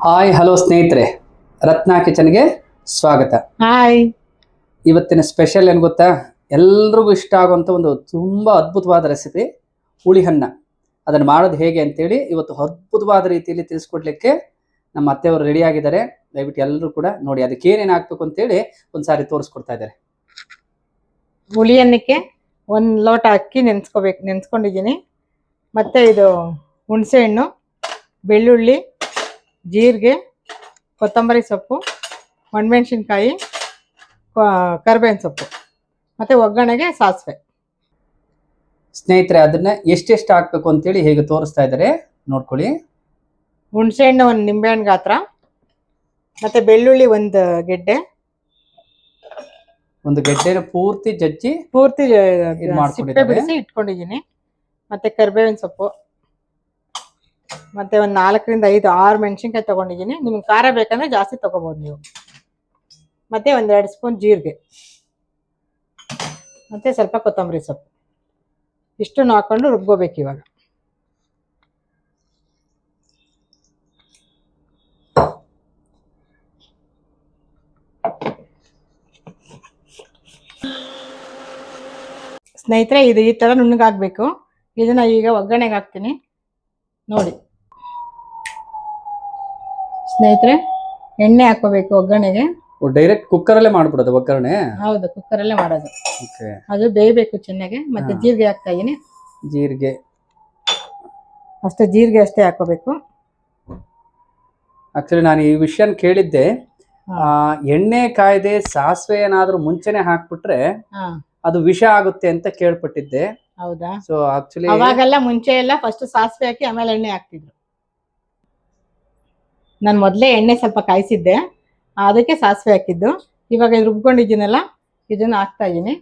Hi hello ಸ್ನೇಹಿತರೆ, ರತ್ನಾ ಕಿಚನ್ಗೆ ಸ್ವಾಗತ. Hi. ಇವತ್ತಿನ ಸ್ಪೆಷಲ್ ಏನು ಗೊತ್ತಾ? ಎಲ್ರಿಗೂ ಇಷ್ಟ ಆಗುವಂಥ ಒಂದು ತುಂಬ ಅದ್ಭುತವಾದ ರೆಸಿಪಿ ಹುಳಿಯನ್ನ. ಅದನ್ನು ಮಾಡೋದು ಹೇಗೆ ಅಂತೇಳಿ ಇವತ್ತು ಅದ್ಭುತವಾದ ರೀತಿಯಲ್ಲಿ ತಿಳಿಸ್ಕೊಡ್ಲಿಕ್ಕೆ ನಮ್ಮ ಅತ್ತೆಯವರು ರೆಡಿ ಆಗಿದ್ದಾರೆ. ದಯವಿಟ್ಟು ಎಲ್ಲರೂ ಕೂಡ ನೋಡಿ ಅದಕ್ಕೆ ಏನೇನು ಹಾಕ್ಬೇಕು ಅಂತೇಳಿ ಒಂದ್ಸಾರಿ ತೋರಿಸ್ಕೊಡ್ತಾ ಇದ್ದಾರೆ. ಹುಳಿ ಅನ್ನಕ್ಕೆ 1 ಲೋಟ ಅಕ್ಕಿ ನೆನೆಸ್ಕೊಂಡಿದ್ದೀನಿ. ಮತ್ತು ಇದು ಹುಣಸೆ ಹಣ್ಣು, ಬೆಳ್ಳುಳ್ಳಿ, ಜೀರಿಗೆ, ಕೊತ್ತಂಬರಿ ಸೊಪ್ಪು, ಒಣಮೆಣಸಿನ್ಕಾಯಿ, ಕರಿಬೇವಿನ ಸೊಪ್ಪು, ಮತ್ತು ಒಗ್ಗರಣೆಗೆ ಸಾಸಿವೆ. ಸ್ನೇಹಿತರೆ, ಅದನ್ನ ಎಷ್ಟೆಷ್ಟು ಹಾಕ್ಬೇಕು ಅಂತೇಳಿ ಹೇಗೆ ತೋರಿಸ್ತಾ ಇದ್ದಾರೆ ನೋಡ್ಕೊಳ್ಳಿ. ಹುಣಸೆ ಹಣ್ಣು 1 ನಿಂಬೆಹಣ್ಣು ಗಾತ್ರ, ಮತ್ತು ಬೆಳ್ಳುಳ್ಳಿ 1 ಗೆಡ್ಡೆ. ಒಂದು ಗೆಡ್ಡೆನ ಪೂರ್ತಿ ಜಜ್ಜಿ ಸಿಪ್ಪೆ ಬಿಡಿಸಿ ಇಟ್ಕೊಂಡಿದ್ದೀನಿ. ಮತ್ತು ಕರಿಬೇವಿನ ಸೊಪ್ಪು, ಮತ್ತು ಒಂದು 4 ರಿಂದ 5 6 ಮೆಣಸಿನ್ಕಾಯಿ ತೊಗೊಂಡಿದ್ದೀನಿ. ನಿಮ್ಗೆ ಖಾರ ಬೇಕಂದ್ರೆ ಜಾಸ್ತಿ ತೊಗೋಬೋದು ನೀವು. ಮತ್ತು 1 2 ಸ್ಪೂನ್ ಜೀರಿಗೆ, ಮತ್ತು ಸ್ವಲ್ಪ ಕೊತ್ತಂಬರಿ ಸೊಪ್ಪು. ಇಷ್ಟನ್ನು ಹಾಕ್ಕೊಂಡು ರುಬ್ಕೋಬೇಕು ಇವಾಗ. ಸ್ನೇಹಿತರೆ, ಇದು ಈ ಥರ ನುಣ್ಣಗಾಗಬೇಕು. ಇದನ್ನು ಈಗ ಒಗ್ಗರಣೆಗೆ ಹಾಕ್ತೀನಿ ನೋಡಿ. ಸ್ನೇಹಿತರೆ, ಎಣ್ಣೆ ಹಾಕೋಬೇಕು ಒಗ್ಗರಣೆಗೆ. ಡೈರೆಕ್ಟ್ ಕುಕ್ಕರಲ್ಲೇ ಮಾಡ್ಬಿಡೋದು ಒಗ್ಗರಣೆ? ಹೌದು, ಕುಕ್ಕರಲ್ಲೇ ಮಾಡೋದು. ಅದು ಬೇಯಬೇಕು ಚೆನ್ನಾಗಿ. ಮತ್ತೆ ಜೀರಿಗೆ ಹಾಕ್ತಾ ಇದೀನಿ. ಜೀರಿಗೆ ಅಷ್ಟೇ ಹಾಕೋಬೇಕು. ಆಕ್ಚುಲಿ ನಾನು ಈ ವಿಷಯ ಕೇಳಿದ್ದೆ. ಎಣ್ಣೆ ಕಾಯ್ದೆ ಸಾಸಿವೆ ಏನಾದ್ರೂ ಮುಂಚೆನೆ ಹಾಕ್ಬಿಟ್ರೆ ಅದು ವಿಷ ಆಗುತ್ತೆ ಅಂತ ಕೇಳ್ಪಟ್ಟಿದ್ದೆ. ಹೌದಾ? ಸೊ ಆಕ್ಚುಲಿ ಅವಾಗೆಲ್ಲ ಮುಂಚೆ ಎಲ್ಲ ಫಸ್ಟ್ ಸಾಸಿವೆ ಹಾಕಿ ಆಮೇಲೆ ಎಣ್ಣೆ ಹಾಕ್ತಿದ್ರು. ನಾನು ಮೊದಲೇ ಎಣ್ಣೆ ಸ್ವಲ್ಪ ಕಾಯಿಸಿದ್ದೆ, ಅದಕ್ಕೆ ಸಾಸಿವೆ ಹಾಕಿದ್ದು. ಇವಾಗ ಇದು ರುಬ್ಕೊಂಡಿದ್ದೀನಲ್ಲ, ಇದನ್ನ ಹಾಕ್ತಾ ಇದ್ದೀನಿ.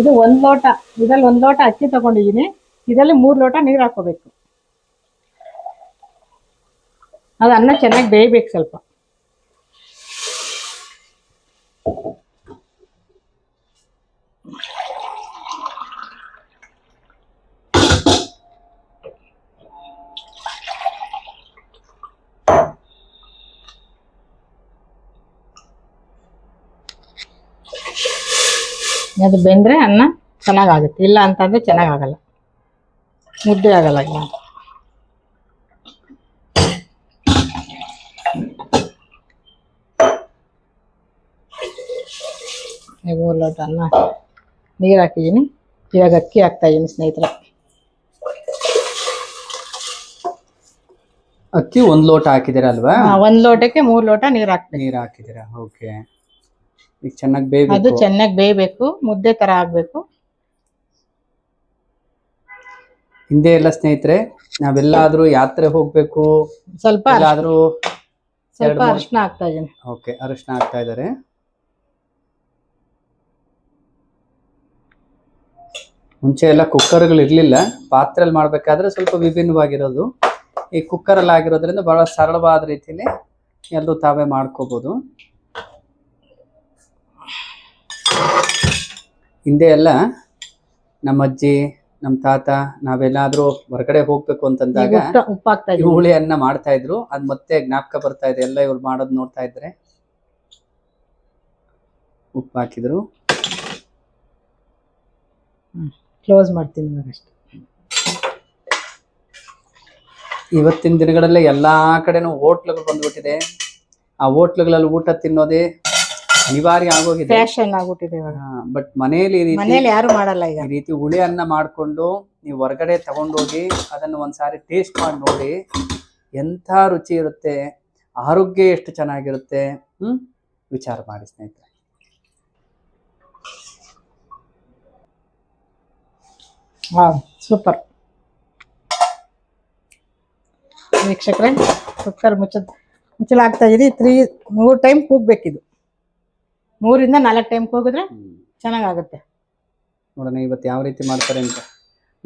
ಇದು 1 ಲೋಟ, ಇದರಲ್ಲಿ 1 ಲೋಟ ಅಕ್ಕಿ ತಗೊಂಡಿದ್ದೀನಿ. ಇದರಲ್ಲಿ 3 ಲೋಟ ನೀರು ಹಾಕೋಬೇಕು. ಅದು ಅನ್ನ ಚೆನ್ನಾಗಿ ಬೇಯಬೇಕು ಸ್ವಲ್ಪ. ಅದು ಬೆಂದ್ರೆ ಅನ್ನ ಚೆನ್ನಾಗಾಗುತ್ತೆ, ಇಲ್ಲ ಅಂತಂದ್ರೆ ಚೆನ್ನಾಗಾಗಲ್ಲ, ಮುದ್ದೆ ಆಗಲ್ಲ. ಇಲ್ಲ 3 ಲೋಟ ಅನ್ನ ನೀರು ಹಾಕಿದ್ದೀನಿ. ಇವಾಗ ಅಕ್ಕಿ ಹಾಕ್ತಾ ಇದ್ದೀನಿ ಸ್ನೇಹಿತರೆ. ಅಕ್ಕಿ 1 ಲೋಟ ಹಾಕಿದ್ದೀರಾ ಅಲ್ವಾ? 1 ಲೋಟಕ್ಕೆ 3 ಲೋಟ ನೀರು ಹಾಕಿದ್ದೀರಾ? ಓಕೆ. ಈಗ ಚೆನ್ನಾಗಿ ಬೇಯಬೇಕು. ಅದು ಚೆನ್ನಾಗಿ ಬೇಯಬೇಕು, ಮುದ್ದೆ ತರ ಆಗ್ಬೇಕು. ಹಿಂದೆ ಎಲ್ಲ ಸ್ನೇಹಿತರೆ, ನಾವೆಲ್ಲಾದ್ರೂ ಯಾತ್ರೆ ಹೋಗ್ಬೇಕು, ಸ್ವಲ್ಪ ಅರಿಶಿನ ಹಾಕ್ತಾ ಇದ್ದೀನಿ. ಓಕೆ, ಅರಿಶಿನ ಹಾಕ್ತಾ ಇದ್ದಾರೆ. ಮುಂಚೆ ಎಲ್ಲ ಕುಕ್ಕರ್ಗಳು ಇರ್ಲಿಲ್ಲ, ಪಾತ್ರೆಯಲ್ಲಿ ಮಾಡ್ಬೇಕಾದ್ರೆ ಸ್ವಲ್ಪ ವಿಭಿನ್ನವಾಗಿರೋದು. ಈ ಕುಕ್ಕರಲ್ಲಿ ಆಗಿರೋದ್ರಿಂದ ಬಹಳ ಸರಳವಾದ ರೀತಿಯಲ್ಲಿ ಎಲ್ಲರೂ ತಾವೇ ಮಾಡ್ಕೋಬಹುದು. ಹಿಂದೆ ಎಲ್ಲ ನಮ್ಮ ಅಜ್ಜಿ, ನಮ್ಮ ತಾತ, ನಾವೆಲ್ಲಾದ್ರೂ ಹೊರಗಡೆ ಹೋಗ್ಬೇಕು ಅಂತಂದಾಗ ಹುಳಿ ಅನ್ನ ಮಾಡ್ತಾ ಇದ್ರು. ಅದ್ ಮತ್ತೆ ಜ್ಞಾಪಕ ಬರ್ತಾ ಇದೆ ಎಲ್ಲ ಇವ್ರು ಮಾಡೋದು ನೋಡ್ತಾ ಇದ್ರೆ. ಉಪ್ಪು ಹಾಕಿದ್ರು. ಕ್ಲೋಸ್ ಮಾಡ್ತೀನಿ ಅಷ್ಟೇ. ಇವತ್ತಿನ ದಿನಗಳಲ್ಲಿ ಎಲ್ಲಾ ಕಡೆನೂ ಹೋಟ್ಲುಗಳು ಬಂದ್ಬಿಟ್ಟಿದೆ. ಆ ಹೋಟ್ಲುಗಳಲ್ಲಿ ಊಟ ತಿನ್ನೋದೇ ಅನಿವಾರ್ಯ ಆಗೋಗಿದೆ, ಫ್ಯಾಷನ್ ಆಗ್ಬಿಟ್ಟಿದೆ ಇವಾಗ. ಬಟ್ ಮನೆಯಲ್ಲಿ ಯಾರು ಮಾಡಲ್ಲ ಈಗ. ಈ ರೀತಿ ಹುಳಿ ಅನ್ನ ಮಾಡ್ಕೊಂಡು ನೀವು ಹೊರಗಡೆ ತಗೊಂಡೋಗಿ ಅದನ್ನು ಒಂದ್ಸಾರಿ ಟೇಸ್ಟ್ ಮಾಡಿ ನೋಡಿ, ಎಂಥ ರುಚಿ ಇರುತ್ತೆ, ಆರೋಗ್ಯ ಎಷ್ಟು ಚೆನ್ನಾಗಿರುತ್ತೆ. ವಿಚಾರ ಮಾಡಿ ಸ್ನೇಹಿತರೆ. ಸೂಪರ್. ವೀಕ್ಷಕರೇ, ಕುಕ್ಕರ್ ಮುಚ್ಚಳ ಹಾಕ್ತಾ ಇದೀನಿ. 3 ಟೈಮ್ ಕೂಗ್ಬೇಕಿದು. 3 ರಿಂದ 4 ಟೈಮ್ ಕೂಗಿದ್ರೆ ಚೆನ್ನಾಗಾಗುತ್ತೆ. ನೋಡೋಣ ಇವತ್ತು ಯಾವ ರೀತಿ ಮಾಡ್ತಾರೆ ಅಂತ.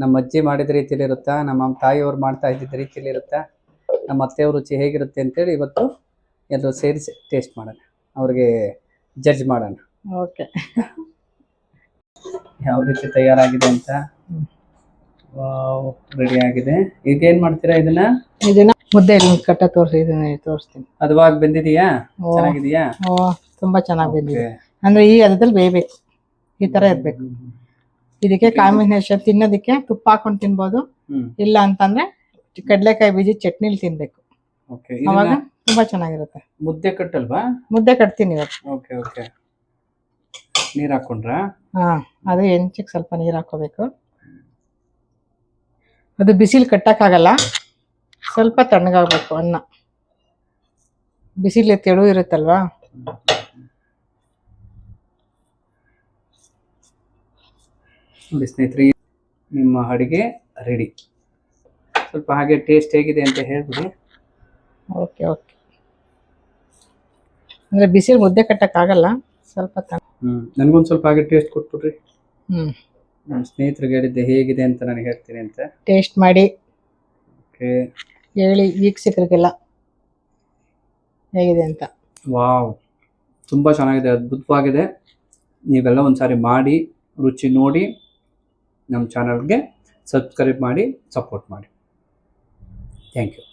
ನಮ್ಮ ಅಜ್ಜಿ ಮಾಡಿದ ರೀತಿಯಲ್ಲಿ ಇರುತ್ತಾ, ನಮ್ಮ ತಾಯಿಯವ್ರು ಮಾಡ್ತಾ ಇದ್ದಿದ್ದ ರೀತಿಯಲ್ಲಿ ಇರುತ್ತಾ, ನಮ್ಮ ಅತ್ತೆಯವ್ರ ರುಚಿ ಹೇಗಿರುತ್ತೆ ಅಂತೇಳಿ ಇವತ್ತು ಎಲ್ಲರೂ ಸೇರಿಸಿ ಟೇಸ್ಟ್ ಮಾಡೋಣ, ಅವ್ರಿಗೆ ಜಡ್ಜ್ ಮಾಡೋಣ. ಓಕೆ. ಯಾವ ರೀತಿ ತಯಾರಾಗಿದೆ ಅಂತ. ರೆಡಿ ಆಗಿದೆ. ಈಗ ಏನ್ ಮಾಡ್ತೀರಾ ಇದನ್ನ? ಇದನ್ನ ಮುದ್ದೆ ಕಟ್ಟ ತೋರಿಸ್ತೀನಿ. ಹದವಾಗಿ ಬೆಂದಿದೆಯಾ? ಚೆನ್ನಾಗಿದೆಯಾ? ತುಂಬಾ ಚೆನ್ನಾಗಿ ಬೆಂದಿದೆ. ಅಂದ್ರೆ ಈ ಹದದಲ್ಲಿ ಬೇಯಬೇಕು, ಈ ತರ ಇರ್ಬೇಕು. ಇದಕ್ಕೆ ಕಾಂಬಿನೇಷನ್ ತಿನ್ನೋದಕ್ಕೆ ತುಪ್ಪ ಹಾಕೊಂಡು ತಿನ್ಬೋದು, ಇಲ್ಲ ಅಂತಂದ್ರೆ ಕಡ್ಲೆಕಾಯಿ ಬೀಜ ಚಟ್ನಿಲಿ ತಿನ್ಬೇಕು. ಅವಾಗ ತುಂಬಾ ಚೆನ್ನಾಗಿರುತ್ತೆ. ಮುದ್ದೆ ಕಟ್ಟಲ್ವಾ? ಮುದ್ದೆ ಕಟ್ತೀನಿ ಇವತ್ತು. Okay okay. ನೀರ್ ಹಾಕೊಂಡ್ರಾ? ಅದು ಹೆಂಚಕ್ಕೆ ಸ್ವಲ್ಪ ನೀರ್ ಹಾಕೋಬೇಕು. ಅದು ಬಿಸಿಲು ಕಟ್ಟಕ್ಕಾಗಲ್ಲ, ಸ್ವಲ್ಪ ತಣ್ಣಗಾಗ್ಬೇಕು ಅನ್ನ. ಬಿಸಿಲು ತೆಳು ಇರುತ್ತಲ್ವಾ. ನೋಡಿ ಸ್ನೇಹಿತರೆ, ನಿಮ್ಮ ಅಡುಗೆ ರೆಡಿ. ಸ್ವಲ್ಪ ಹಾಗೆ ಟೇಸ್ಟ್ ಹೇಗಿದೆ ಅಂತ ಹೇಳ್ಬಿಡಿ. Okay okay. ಅಂದ್ರೆ ಬಿಸಿಲು ಮುದ್ದೆ ಕಟ್ಟಕ್ಕಾಗಲ್ಲ, ಸ್ವಲ್ಪ ನನಗೊಂದು ಸ್ವಲ್ಪ ಹಾಗೆ ಟೇಸ್ಟ್ ಕೊಟ್ಬಿಡ್ರಿ. ನಮ್ಮ ಸ್ನೇಹಿತರಿಗೆ ಹೇಳಿದ್ದೆ ಹೇಗಿದೆ ಅಂತ ನನಗೆ ಹೇಳ್ತೀನಿ ಅಂತ. ಟೇಸ್ಟ್ ಮಾಡಿ ಓಕೆ ಹೇಳಿ ವೀಕ್ಷಕರಿಗೆಲ್ಲ ಹೇಗಿದೆ ಅಂತ. ವಾವ್, ತುಂಬ ಚೆನ್ನಾಗಿದೆ, ಅದ್ಭುತವಾಗಿದೆ. ನೀವೆಲ್ಲ ಒಂದ್ಸಾರಿ ಮಾಡಿ ರುಚಿ ನೋಡಿ ನಮ್ಮ ಚಾನಲ್ಗೆ ಸಬ್ಸ್ಕ್ರೈಬ್ ಮಾಡಿ ಸಪೋರ್ಟ್ ಮಾಡಿ. Thank you.